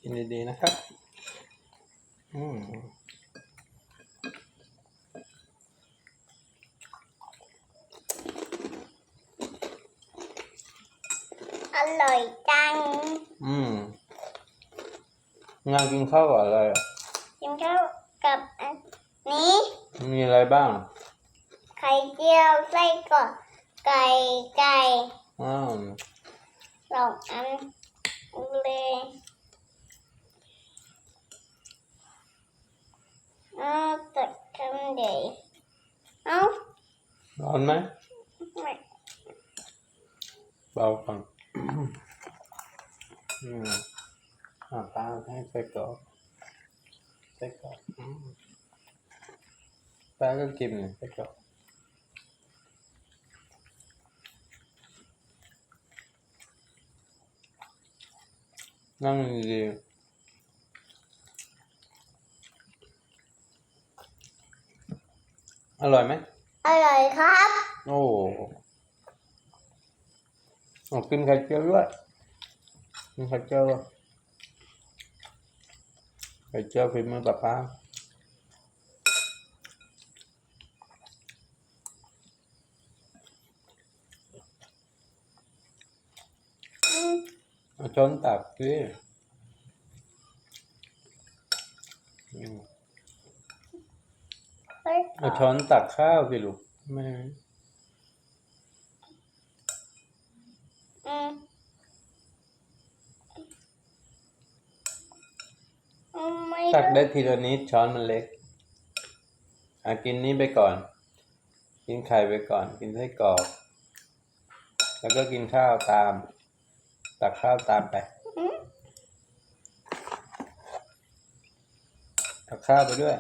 กินดีๆนะครับอร่อยจังงานกินข้าวกับอะไรอ่ะกินข้าวกับอันนี้มีอะไรบ้างไข่เจียวไส้กรอกไก่สองอันเลยตัดคำเดียวร้อนไหมไม่ เบาก่อนป้าให้ไส้กรอกป้าก็กินไส้กรอกนั่งดีอร่อยไหมอร่อยครับโอ้กินไข่เจียวด้วยกินไข่เจียวฝีมือป้าเอาช้อนตักสิเอาช้อนตักข้าวสิลูกไม่ตักได้ทีละนิดช้อนมันเล็กกินนี้ไปก่อนกินไข่ไปก่อนกินไส้กรอกแล้วก็กินข้าวตามตักข้าวตามไปตักข้าวไปด้วย